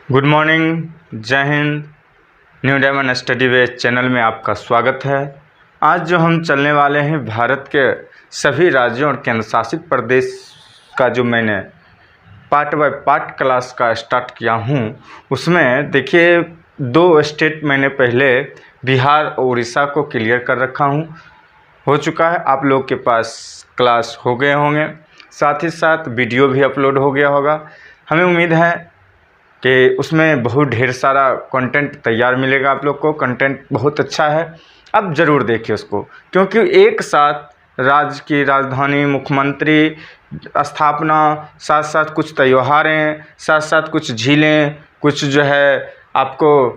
Good morning, जय Hind. New diamond study वे channel में आपका स्वागत है। आज जो हम चलने वाले हैं भारत के सभी राज्यों और केंद्र शासित प्रदेश का जो मैंने पार्ट बाय पार्ट क्लास का स्टार्ट किया हूँ, उसमें देखिए 2 स्टेट मैंने पहले बिहार और उड़ीसा को क्लियर कर रखा हूँ। हो चुका है, आप लोग के पास क्लास हो गए होंगे, साथ ही साथ वीडियो भी अपलोड हो गया होगा। हमें उम्मीद है कि उसमें बहुत ढेर सारा कंटेंट तैयार मिलेगा आप लोग को। कंटेंट बहुत अच्छा है, अब ज़रूर देखिए उसको, क्योंकि एक साथ राज्य की राजधानी, मुख्यमंत्री स्थापना, साथ साथ कुछ त्योहारें, साथ साथ कुछ झीलें, कुछ जो है आपको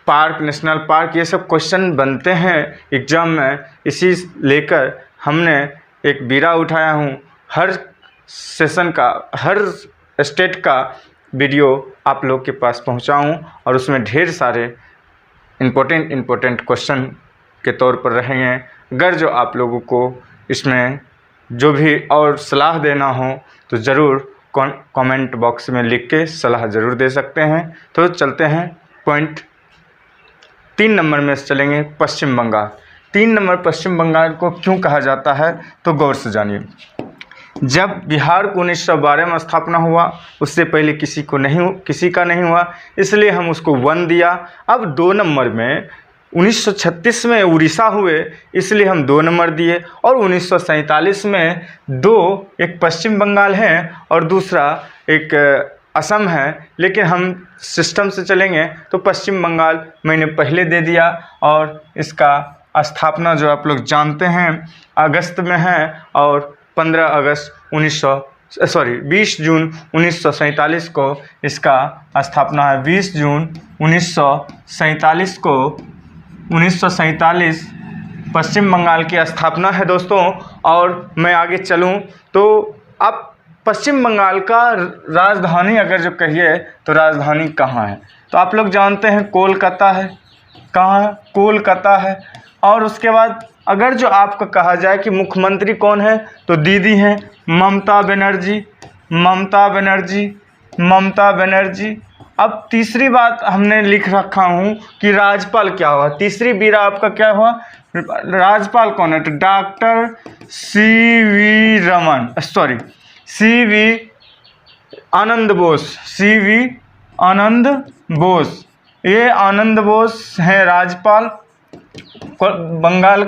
पार्क, नेशनल पार्क, ये सब क्वेश्चन बनते हैं एग्ज़ाम में। इसी लेकर हमने एक बीड़ा उठाया हूँ, हर सेशन का, हर स्टेट का वीडियो आप लोग के पास पहुंचाऊं और उसमें ढेर सारे इम्पोर्टेंट क्वेश्चन के तौर पर रहेंगे। अगर जो आप लोगों को इसमें जो भी और सलाह देना हो तो ज़रूर कमेंट बॉक्स में लिख के सलाह ज़रूर दे सकते हैं। तो चलते हैं पॉइंट 3 नंबर में चलेंगे, पश्चिम बंगाल। 3 नंबर पश्चिम बंगाल को क्यों कहा जाता है तो गौर से जानिए। जब बिहार को 1912 में स्थापना हुआ, उससे पहले किसी का नहीं हुआ, इसलिए हम उसको 1 दिया। अब 2 नंबर में 1936 में उड़ीसा हुए, इसलिए हम 2 नंबर दिए। और 1947 में 2, एक पश्चिम बंगाल है और दूसरा एक असम है, लेकिन हम सिस्टम से चलेंगे तो पश्चिम बंगाल मैंने पहले दे दिया। और इसका स्थापना जो आप लोग जानते हैं अगस्त में है, और 20 जून 1947 को इसका स्थापना है। 20 जून 1947 को 1947 पश्चिम बंगाल की स्थापना है दोस्तों। और मैं आगे चलूं तो अब पश्चिम बंगाल का राजधानी अगर जो कहिए तो राजधानी कहाँ है, तो आप लोग जानते हैं कोलकाता है। कहाँ है? कोलकाता है। और उसके बाद अगर जो आपको कहा जाए कि मुख्यमंत्री कौन है तो दीदी हैं ममता बनर्जी। अब तीसरी बात हमने लिख रखा हूँ कि राज्यपाल क्या हुआ। तीसरी बीरा आपका क्या हुआ, राज्यपाल कौन है तो डॉक्टर सी.वी. आनंद बोस। ये आनंद बोस हैं राज्यपाल बंगाल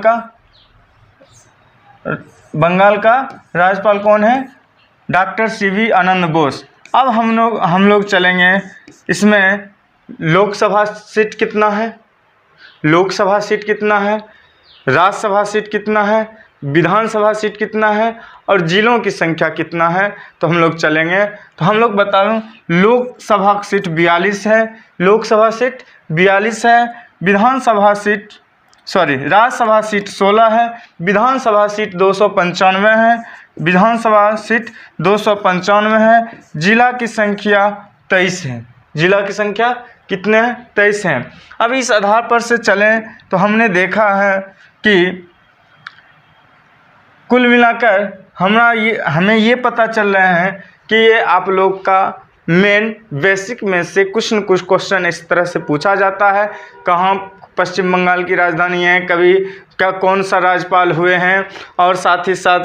का राज्यपाल कौन है, डॉक्टर सी.वी. आनंद बोस। अब हम लोग चलेंगे इसमें लोकसभा सीट कितना है, राज्यसभा सीट कितना है, विधानसभा सीट कितना है और जिलों की संख्या कितना है। तो हम लोग चलेंगे तो हम लोग बता दूं, लोकसभा सीट 42 है, राज्यसभा सीट 16 है, विधानसभा सीट 295 है, जिला की संख्या 23 है। जिला की संख्या कितने हैं, 23 हैं। अब इस आधार पर से चलें तो हमने देखा है कि कुल मिलाकर हमें ये पता चल रहे हैं कि ये आप लोग का मेन बेसिक में से कुछ न कुछ क्वेश्चन इस तरह से पूछा जाता है। कहाँ पश्चिम बंगाल की राजधानी है, कभी क्या कौन सा राज्यपाल हुए हैं, और साथ ही साथ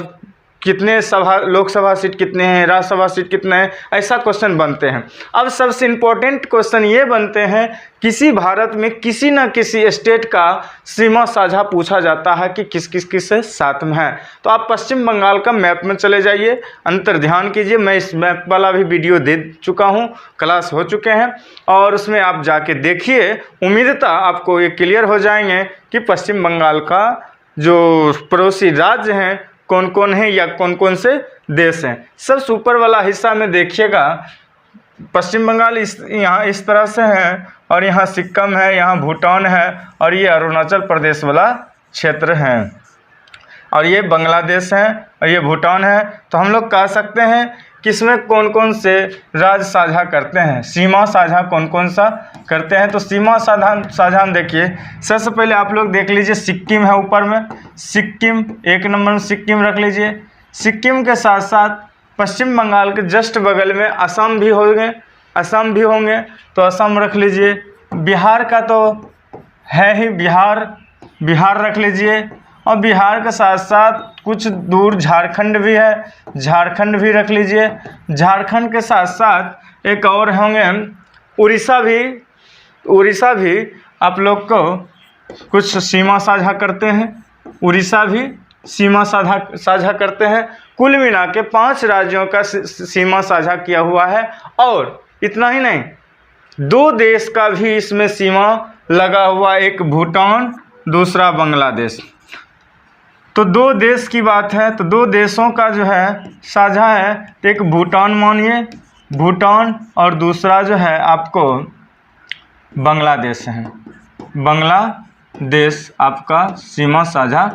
कितने लोकसभा सीट कितने हैं, राज्यसभा सीट कितने हैं, ऐसा क्वेश्चन बनते हैं। अब सबसे इम्पोर्टेंट क्वेश्चन ये बनते हैं, किसी भारत में किसी न किसी स्टेट का सीमा साझा पूछा जाता है कि किस साथ में है। तो आप पश्चिम बंगाल का मैप में चले जाइए, अंतर ध्यान कीजिए। मैं इस मैप वाला भी वीडियो दे चुका हूँ, क्लास हो चुके हैं, और उसमें आप जाके देखिए। उम्मीदता आपको ये क्लियर हो जाएंगे कि पश्चिम बंगाल का जो पड़ोसी राज्य हैं कौन कौन है या कौन कौन से देश हैं। सब ऊपर वाला हिस्सा में देखिएगा, पश्चिम बंगाल यहाँ इस तरह से है, और यहाँ सिक्किम है, यहाँ भूटान है, और ये अरुणाचल प्रदेश वाला क्षेत्र है, और ये बांग्लादेश है, और ये भूटान है। तो हम लोग कह सकते हैं कि इसमें कौन कौन से राज्य साझा करते हैं, सीमा साझा कौन कौन सा करते हैं। तो सीमा साझा देखिए, सबसे पहले आप लोग देख लीजिए सिक्किम है ऊपर में, सिक्किम 1 नंबर में सिक्किम रख लीजिए। सिक्किम के साथ साथ पश्चिम बंगाल के जस्ट बगल में असम भी हो गए, असम भी होंगे तो असम रख लीजिए। बिहार का तो है ही, बिहार रख लीजिए। और बिहार के साथ साथ कुछ दूर झारखंड भी है, झारखंड भी रख लीजिए। झारखंड के साथ साथ एक और होंगे उड़ीसा भी आप लोग को कुछ सीमा साझा करते हैं, उड़ीसा भी सीमा साझा करते हैं। कुल मिला के 5 राज्यों का सीमा साझा किया हुआ है। और इतना ही नहीं, 2 देश का भी इसमें सीमा लगा हुआ, एक भूटान, दूसरा बांग्लादेश। तो 2 देश की बात है तो 2 देशों का जो है साझा है। एक भूटान मानिए, भूटान, और दूसरा जो है आपको बांग्लादेश है। बांग्लादेश आपका सीमा साझा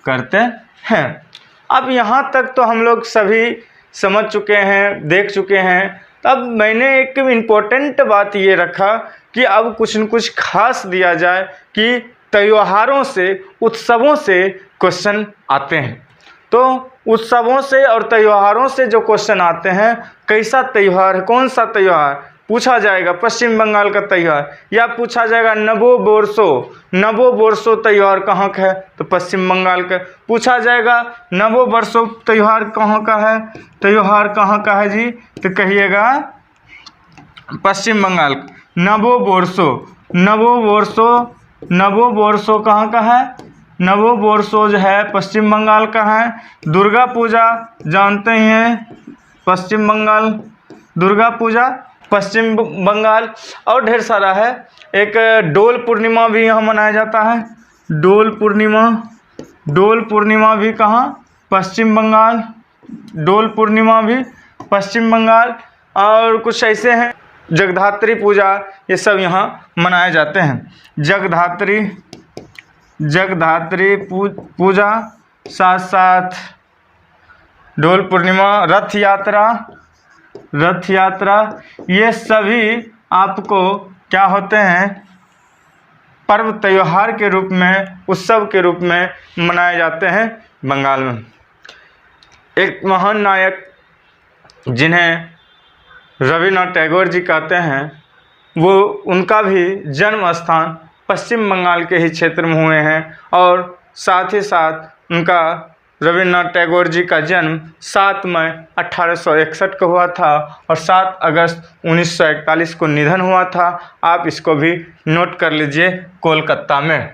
करते हैं। अब यहाँ तक तो हम लोग सभी समझ चुके हैं, देख चुके हैं। तब मैंने एक इम्पोर्टेंट बात ये रखा कि अब कुछ न कुछ खास दिया जाए कि त्योहारों से, उत्सवों से क्वेश्चन आते हैं। तो उत्सवों से और त्योहारों से जो क्वेश्चन आते हैं, कैसा त्यौहार है, कौन सा त्यौहार पूछा जाएगा, पश्चिम बंगाल का त्यौहार, या पूछा जाएगा नवो बोर्सो त्यौहार कहाँ का है, तो पश्चिम बंगाल का। पूछा जाएगा नवो वर्षो त्यौहार कहाँ का है, त्यौहार कहाँ का है जी, तो कहिएगा पश्चिम बंगाल। नवो बोर्सो कहाँ का है, नवो बोर्सो जो है पश्चिम बंगाल का है। दुर्गा पूजा जानते ही हैं, पश्चिम बंगाल, दुर्गा पूजा पश्चिम बंगाल। और ढेर सारा है। एक डोल पूर्णिमा भी यहाँ मनाया जाता है, डोल पूर्णिमा भी कहाँ, पश्चिम बंगाल, डोल पूर्णिमा भी पश्चिम बंगाल। और कुछ ऐसे हैं, जगधात्री पूजा, ये सब यहाँ मनाए जाते हैं। जगधात्री पूजा, साथ साथ डोल पूर्णिमा, रथ यात्रा, ये सभी आपको क्या होते हैं, पर्व त्योहार के रूप में, उत्सव के रूप में मनाए जाते हैं बंगाल में। एक महान नायक जिन्हें रविन्द्रनाथ टैगोर जी कहते हैं, वो उनका भी जन्म स्थान पश्चिम बंगाल के ही क्षेत्र में हुए हैं। और साथ ही साथ उनका, रविन्द्रनाथ टैगोर जी का जन्म 7 मई 1861 को हुआ था और 7 अगस्त 1941 को निधन हुआ था। आप इसको भी नोट कर लीजिए, कोलकाता में।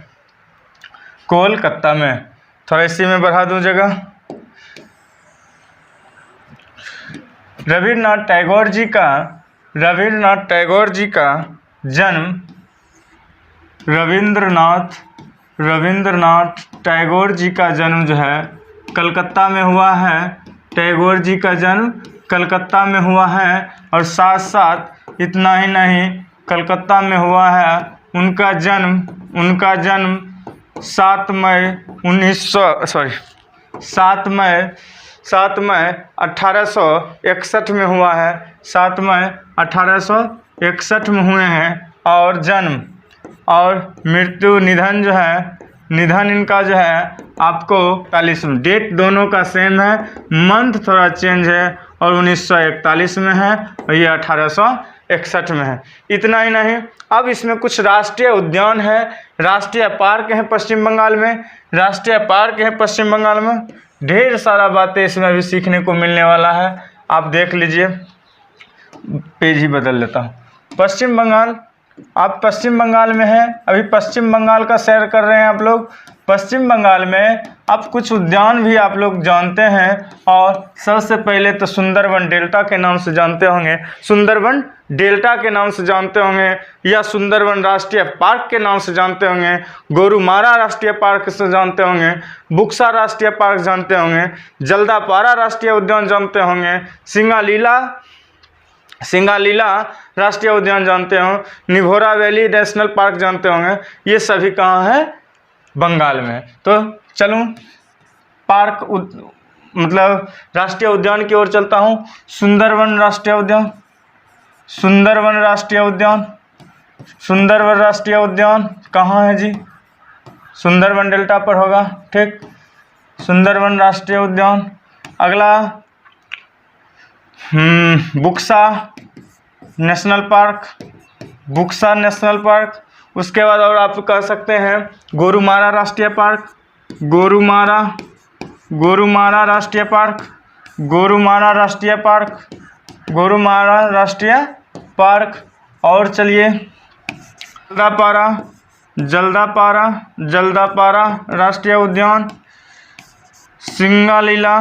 थोड़ा इसी में बढ़ा दूं जगह। रविन्द्रनाथ टैगोर जी का जन्म, रविन्द्रनाथ टैगोर जी का जन्म जो है कलकत्ता में हुआ है। टैगोर जी का जन्म कलकत्ता में हुआ है। और साथ साथ इतना ही नहीं, कलकत्ता में हुआ है। उनका जन्म 7 मई 1861 में हुआ है। 7 मई 1861 में हुए हैं। और जन्म और मृत्यु, निधन इनका जो है आपको 41 में। डेट दोनों का सेम है, मंथ थोड़ा चेंज है, और 1941 में है और ये 1861 में है। इतना ही नहीं, अब इसमें कुछ राष्ट्रीय उद्यान है, राष्ट्रीय पार्क हैं पश्चिम बंगाल में। ढेर सारा बातें इसमें भी सीखने को मिलने वाला है। आप देख लीजिए, पेज ही बदल लेता हूँ। आप पश्चिम बंगाल में हैं, अभी पश्चिम बंगाल का सैर कर रहे हैं आप लोग। पश्चिम बंगाल में अब कुछ उद्यान भी आप लोग जानते हैं। और सबसे पहले तो सुंदरवन डेल्टा के नाम से जानते होंगे, या सुंदरवन राष्ट्रीय पार्क के नाम से जानते होंगे, गोरुमारा राष्ट्रीय पार्क से जानते होंगे, बुक्सा राष्ट्रीय पार्क जानते होंगे, जल्दापारा राष्ट्रीय उद्यान जानते होंगे, सिंगालीला राष्ट्रीय उद्यान जानते हो, निभोरा वैली नेशनल पार्क जानते होंगे। ये सभी कहाँ है, बंगाल में। तो चलूँ राष्ट्रीय उद्यान की ओर चलता हूँ। सुंदरवन राष्ट्रीय उद्यान कहाँ है जी, सुंदरवन डेल्टा पर होगा, ठीक। सुंदरवन राष्ट्रीय उद्यान। अगला national park, Buxa national park. उसके बाद और आप कह सकते हैं गोरुमारा राष्ट्रीय पार्क, गोरुमारा राष्ट्रीय पार्क, गोरुमारा राष्ट्रीय पार्क, गोरुमारा राष्ट्रीय पार्क। और चलिए जल्दापारा राष्ट्रीय उद्यान, सिंगालीला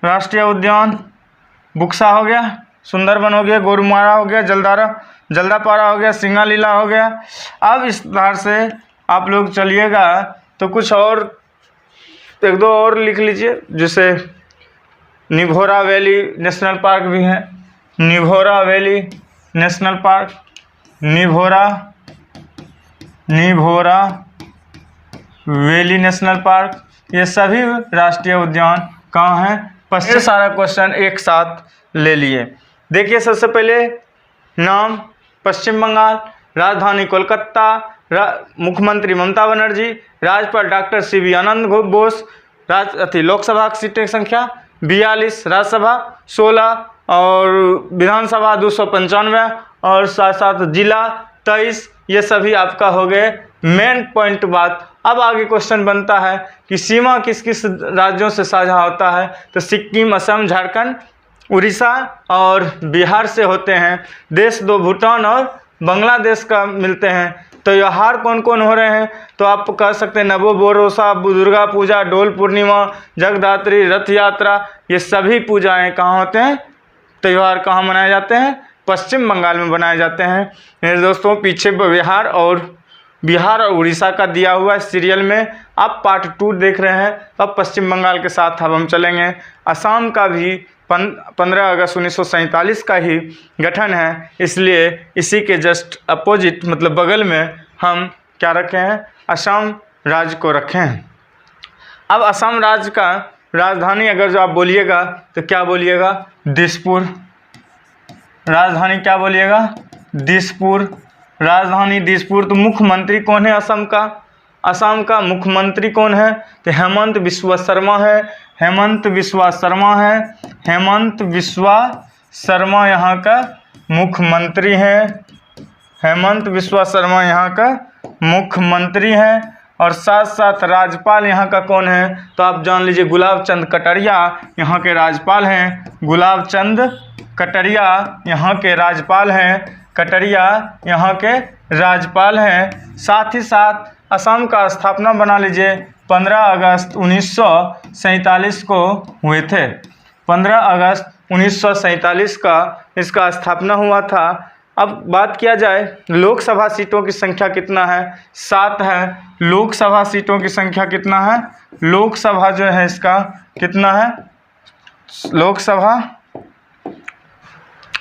राष्ट्रीय उद्यान। बुक्सा हो गया, सुंदरबन हो गया, गोरुमारा हो गया, जल्दापारा हो गया, सिंगालीला हो गया। अब इस तरह से आप लोग चलिएगा तो कुछ और एक दो और लिख लीजिए, जैसे निभोरा वैली नेशनल पार्क भी है, Nibhora valley national park, Nibhora valley national park. ये सभी राष्ट्रीय उद्यान कहाँ हैं? पश्चिम। सारा क्वेश्चन एक साथ ले लिए। देखिए सबसे पहले नाम पश्चिम बंगाल, राजधानी कोलकाता, मुख्यमंत्री ममता बनर्जी, राज्यपाल डॉक्टर सीवी आनंद बोस, लोकसभा की सीटें संख्या 42, राज्यसभा 16 और विधानसभा 295 और साथ साथ जिला 23। ये सभी आपका हो गए मेन पॉइंट बात। अब आगे क्वेश्चन बनता है कि सीमा किस किस राज्यों से साझा होता है? तो सिक्किम, असम, झारखंड, उड़ीसा और बिहार से होते हैं। देश दो भूटान और बांग्लादेश का मिलते हैं। तो त्यौहार कौन कौन हो रहे हैं? तो आप कह सकते हैं नवो बोरोसा, दुर्गा पूजा, डोल पूर्णिमा, जगदात्री, रथ यात्रा। ये सभी पूजाएं कहाँ होते हैं? त्यौहार कहाँ मनाए जाते हैं? पश्चिम बंगाल में बनाए जाते हैं। मेरे दोस्तों पीछे बिहार और उड़ीसा का दिया हुआ है सीरियल में, आप पार्ट 2 देख रहे हैं। अब पश्चिम बंगाल के साथ अब हम चलेंगे। असम का भी 15 अगस्त 1947 का ही गठन है, इसलिए इसी के जस्ट अपोजिट मतलब बगल में हम क्या रखे हैं? असम राज्य को रखे हैं। अब असम राज्य का राजधानी अगर जो आप बोलिएगा तो क्या बोलिएगा? दिसपुर। राजधानी क्या बोलिएगा? दिसपुर। राजधानी दिसपुर। तो मुख्यमंत्री कौन है असम का? असम का मुख्यमंत्री कौन है? तो हेमंत बिस्वा शर्मा है। हेमंत बिस्वा शर्मा यहाँ का मुख्यमंत्री हैं। हेमंत बिस्वा शर्मा यहाँ का मुख्यमंत्री हैं। और साथ साथ राज्यपाल यहाँ का कौन है? तो आप जान लीजिए गुलाब चंद कटारिया यहाँ के राज्यपाल हैं। गुलाब चंद कटारिया यहाँ के राज्यपाल हैं। कटारिया यहाँ के राज्यपाल हैं। साथ ही साथ असम का स्थापना बना लीजिए 15 अगस्त 1947 को हुए थे। 15 अगस्त 1947 का इसका स्थापना हुआ था। अब बात किया जाए लोकसभा सीटों की संख्या कितना है? 7 है। लोकसभा सीटों की संख्या कितना है? लोकसभा जो है इसका कितना है?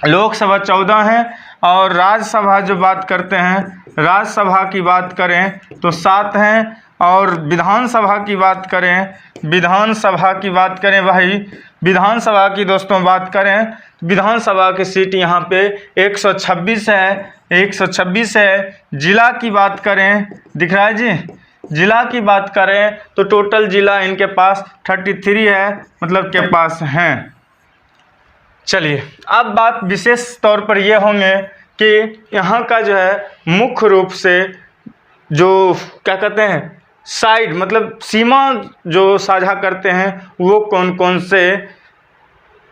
लोकसभा 14 है। और राज्यसभा जो बात करते हैं, राज्यसभा की बात करें तो 7 हैं। और विधानसभा की बात करें भाई, विधानसभा की दोस्तों बात करें, विधानसभा की सीट यहाँ पे 126 है। 126 है। जिला की बात करें, दिख रहा है जी? जिला की बात करें तो टोटल जिला इनके पास 33 है, मतलब के पास हैं। चलिए अब बात विशेष तौर पर ये होंगे कि यहाँ का जो है मुख्य रूप से जो क्या कहते हैं साइड मतलब सीमा जो साझा करते हैं वो कौन कौन से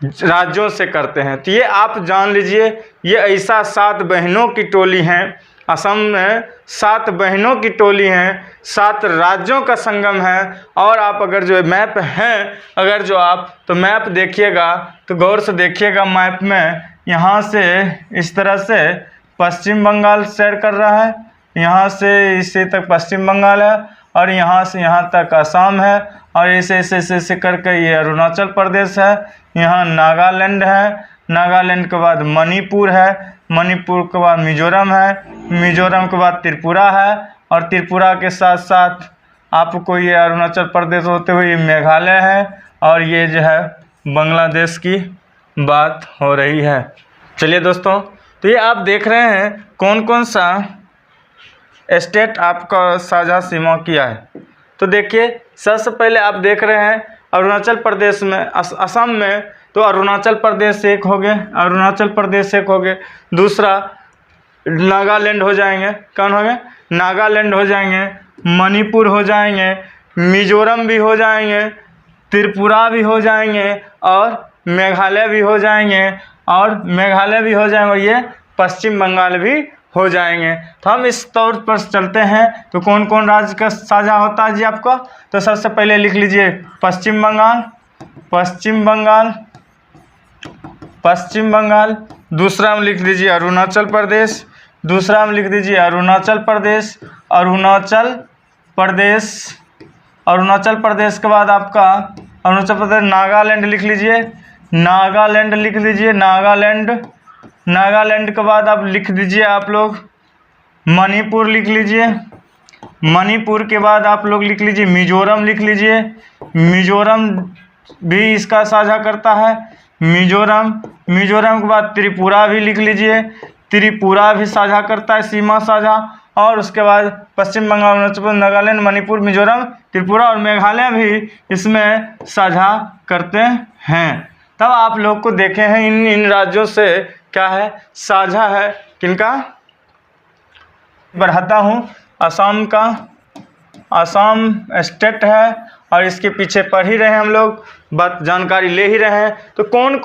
राज्यों से करते हैं? तो ये आप जान लीजिए, ये ऐसा 7 बहनों की टोली हैं। असम में 7 बहनों की टोली हैं, 7 राज्यों का संगम है। और आप अगर जो मैप हैं, अगर जो आप तो मैप देखिएगा तो गौर से देखिएगा मैप में, यहाँ से इस तरह से पश्चिम बंगाल शेयर कर रहा है, यहाँ से इसे तक पश्चिम बंगाल है और यहाँ से यहाँ तक असम है और ऐसे करके ये अरुणाचल प्रदेश है। यहाँ नागालैंड है, नागालैंड के बाद मणिपुर है, मणिपुर के बाद मिजोरम है, मिजोरम के बाद त्रिपुरा है और त्रिपुरा के साथ साथ आपको ये अरुणाचल प्रदेश होते हुए ये मेघालय है और ये जो है बांग्लादेश की बात हो रही है। चलिए दोस्तों, तो ये आप देख रहे हैं कौन कौन सा स्टेट आपका साझा सीमा किया है। तो देखिए सबसे पहले आप देख रहे हैं अरुणाचल प्रदेश में, असम में तो अरुणाचल प्रदेश एक हो गए, अरुणाचल प्रदेश एक हो गए। दूसरा नागालैंड हो जाएंगे, कौन हो गए? नागालैंड हो जाएंगे, मणिपुर हो जाएंगे, मिजोरम भी हो जाएंगे, त्रिपुरा भी हो जाएंगे और मेघालय भी हो जाएंगे, और ये पश्चिम बंगाल भी हो जाएंगे। तो हम इस तौर पर चलते हैं। तो कौन कौन राज्य का साझा होता है जी आपको? तो सबसे पहले लिख लीजिए पश्चिम बंगाल, पश्चिम बंगाल, पश्चिम बंगाल। दूसरा में लिख दीजिए अरुणाचल प्रदेश, दूसरा में लिख दीजिए अरुणाचल प्रदेश, अरुणाचल प्रदेश, अरुणाचल प्रदेश के बाद आपका अरुणाचल प्रदेश, नागालैंड लिख लीजिए, नागालैंड लिख लीजिए, नागालैंड, नागालैंड के बाद आप लिख दीजिए आप लोग मणिपुर लिख लीजिए, मणिपुर के बाद आप लोग लिख लीजिए मिजोरम लिख लीजिए, मिजोरम भी इसका साझा करता है, मिजोरम, मिजोरम के बाद त्रिपुरा भी लिख लीजिए, त्रिपुरा भी साझा करता है सीमा साझा, और उसके बाद पश्चिम बंगाल, अरुणाचल प्रदेश, नागालैंड, मणिपुर, मिजोरम, त्रिपुरा और मेघालय भी इसमें साझा करते हैं। तब आप लोग को देखे हैं इन राज्यों से क्या है, साझा है, किनका? बढ़ाता हूँ, असम का, असम स्टेट है और इसके पीछे पढ़ ही रहे हैं हम लोग, बात जानकारी ले ही रहे हैं। तो कौन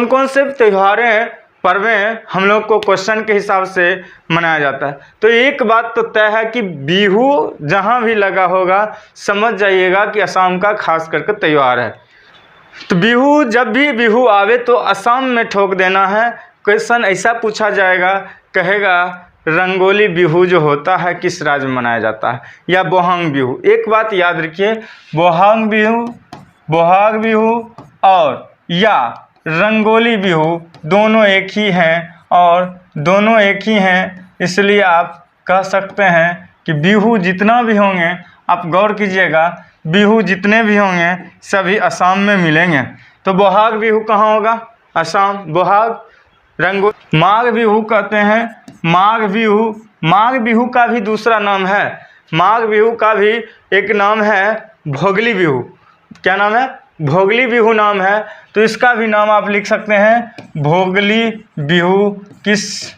कौन से त्योहारें, पर्वें हम लोग को क्वेश्चन के हिसाब से मनाया जाता है? तो एक बात तो तय है कि बिहू जहाँ भी लगा होगा समझ जाइएगा कि असम का खास करके त्यौहार है। तो बिहू, जब भी बिहू आवे तो असम में ठोक देना है। क्वेश्चन ऐसा पूछा जाएगा, कहेगा रंगोली बिहू जो होता है किस राज्य में मनाया जाता है, या बोहांग बिहू। एक बात याद रखिए, बोहांग बिहू, बोहाग बिहू और या रंगोली बिहू दोनों एक ही हैं, और दोनों एक ही हैं, इसलिए आप कह सकते हैं कि बिहू जितना भी होंगे, आप गौर कीजिएगा, बिहू जितने भी होंगे सभी असम में मिलेंगे। तो बोहाग बिहू कहाँ होगा? असम। बोहाग, रंगोली, माघ बिहू कहते हैं, माघ बिहू, माघ बिहू का भी दूसरा नाम है, माघ बिहू का भी एक नाम है भोगली बिहू। क्या नाम है? भोगली बिहू नाम है। तो इसका भी नाम आप लिख सकते हैं भोगली बिहू। किस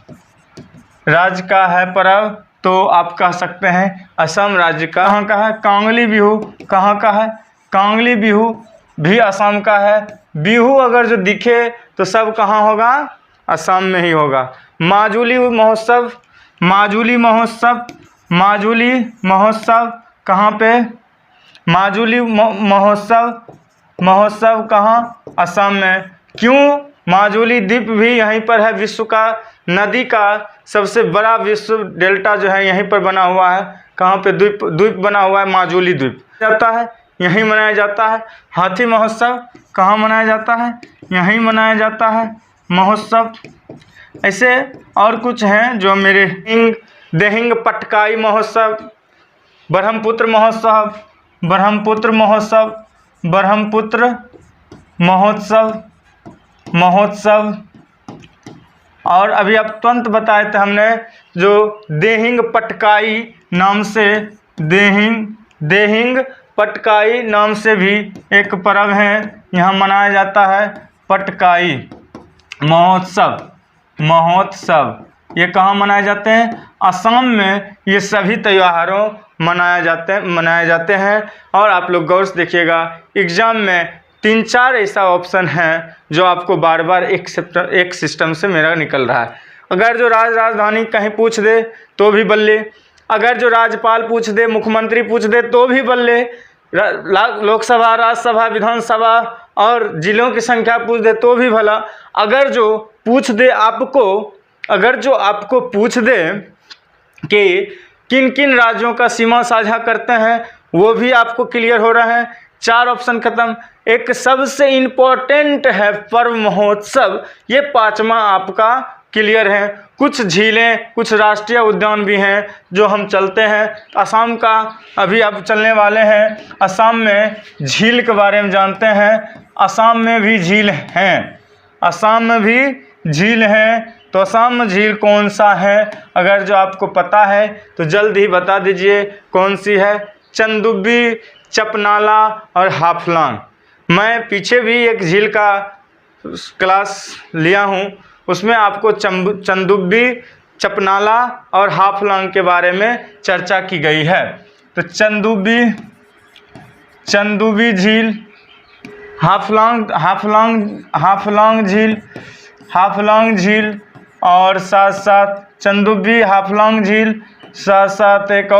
राज्य का है पर्व? तो आप कह सकते हैं असम राज्य का। कहाँ का है? कांगली बिहू कहाँ का है? कांगली बिहू भी असम का है। बिहू अगर जो दिखे तो सब कहाँ होगा? असम में ही होगा। माजुली महोत्सव, माजुली महोत्सव, माजुली महोत्सव कहाँ पे? माजुली महोत्सव, महोत्सव कहाँ? असम में। क्यों? माजुली द्वीप भी यहीं पर है, विश्व का नदी का सबसे बड़ा विश्व डेल्टा जो है यहीं पर बना हुआ है। कहाँ पे? द्वीप बना हुआ है, माजुली द्वीप जाता है, यहीं मनाया जाता है। हाथी महोत्सव कहाँ मनाया जाता है? यहीं मनाया जाता है महोत्सव। ऐसे और कुछ हैं जो मेरे देहिंग पटकाई महोत्सव, ब्रह्मपुत्र महोत्सव, ब्रह्मपुत्र महोत्सव, ब्रह्मपुत्र महोत्सव, महोत्सव। और अभी अब तुरंत बताए थे हमने जो देहिंग पटकाई नाम से, देहिंग पटकाई नाम से भी एक पर्व है, यहाँ मनाया जाता है पटकाई महोत्सव। महोत्सव ये कहाँ मनाए जाते हैं? असम में ये सभी त्योहारों मनाए जाते हैं। और आप लोग गौर से देखिएगा, एग्ज़ाम में 3-4 ऐसा ऑप्शन है जो आपको बार बार एक सिस्टम से मेरा निकल रहा है। अगर जो राजधानी कहीं पूछ दे तो भी बल्ले, अगर जो राज्यपाल पूछ दे, मुख्यमंत्री पूछ दे तो भी बल्ले, लोकसभा, राज्यसभा, विधानसभा और जिलों की संख्या पूछ दे तो भी भला। अगर जो पूछ दे आपको, अगर जो आपको पूछ दे कि किन किन राज्यों का सीमा साझा करते हैं, वो भी आपको क्लियर हो रहा है। 4 ऑप्शन खत्म। एक सबसे इम्पोर्टेंट है पर्व महोत्सव, ये 5वां आपका क्लियर है। कुछ झीलें, कुछ राष्ट्रीय उद्यान भी हैं जो हम चलते हैं। असम का अभी अब चलने वाले हैं। असम में झील के बारे में जानते हैं। असम में भी झील हैं, असम में भी झील हैं। तो असम में झील कौन सा है? अगर जो आपको पता है तो जल्द ही बता दीजिए कौन सी है। चंदुबी, चपनाला और हाफलॉन्ग। मैं पीछे भी एक झील का क्लास लिया हूँ, उसमें आपको चंदुब्बी, चपनाला और हाफलॉन्ग के बारे में चर्चा की गई है। तो चंदुब्बी झील, हाफलॉन्ग झील और साथ साथ चंदुब्बी, हाफलॉन्ग झील, साथ साथ एक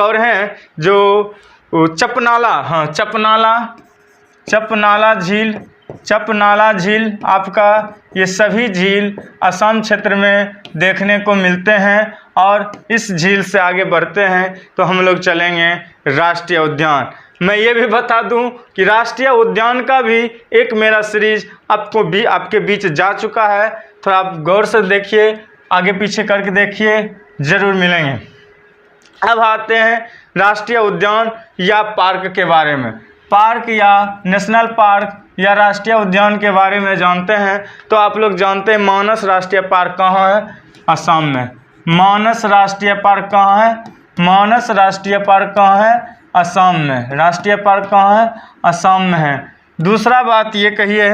और है जो चपनाला, हाँ चपनाला झील आपका, ये सभी झील असम क्षेत्र में देखने को मिलते हैं। और इस झील से आगे बढ़ते हैं तो हम लोग चलेंगे राष्ट्रीय उद्यान। मैं ये भी बता दूं कि राष्ट्रीय उद्यान का भी एक मेरा सीरीज आपके बीच जा चुका है, तो आप गौर से देखिए, आगे पीछे करके देखिए, ज़रूर मिलेंगे। अब आते हैं राष्ट्रीय उद्यान या पार्क के बारे में। पार्क या नेशनल पार्क या राष्ट्रीय उद्यान के बारे में जानते हैं तो आप लोग जानते हैं मानस राष्ट्रीय पार्क कहाँ है? असम में। मानस राष्ट्रीय पार्क कहाँ है? मानस राष्ट्रीय पार्क कहाँ है? असम में। राष्ट्रीय पार्क कहाँ है? असम में है। दूसरा बात ये कहिए,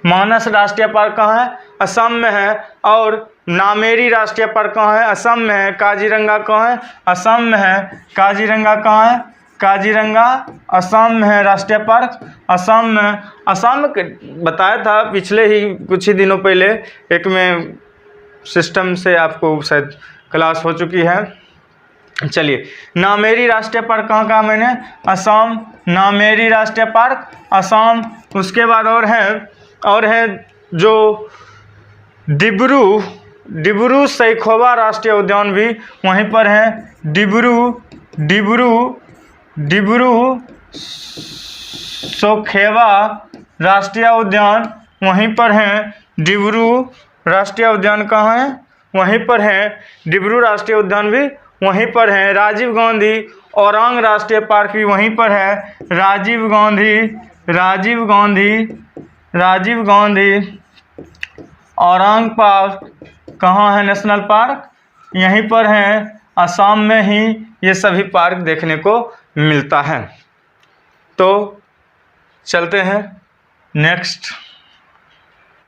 मानस राष्ट्रीय पार्क कहाँ है? असम में है। और नामेरी राष्ट्रीय पार्क कहाँ है? असम में है। काजीरंगा कहाँ है? असम में है। काजीरंगा कहाँ है? काजीरंगा असम में है। राष्ट्रीय पार्क असम में। असम में बताया था पिछले ही कुछ ही दिनों पहले, एक में सिस्टम से आपको शायद क्लास हो चुकी है। चलिए, नामेरी राष्ट्रीय पार्क कहाँ कहा मैंने? असम। नामेरी राष्ट्रीय पार्क असम। उसके बाद और है जो डिब्रू सैखोवा राष्ट्रीय उद्यान भी वहीं पर है। डिब्रू सैखोवा राष्ट्रीय उद्यान वहीं पर है। डिब्रू राष्ट्रीय उद्यान कहाँ है? वहीं पर है। डिब्रू राष्ट्रीय उद्यान भी वहीं पर है। राजीव गांधी औरांग राष्ट्रीय पार्क भी वहीं पर है। राजीव गांधी औरांग पार्क कहाँ है? नेशनल पार्क यहीं पर है। असम में ही ये सभी पार्क देखने को मिलता है। तो चलते हैं नेक्स्ट।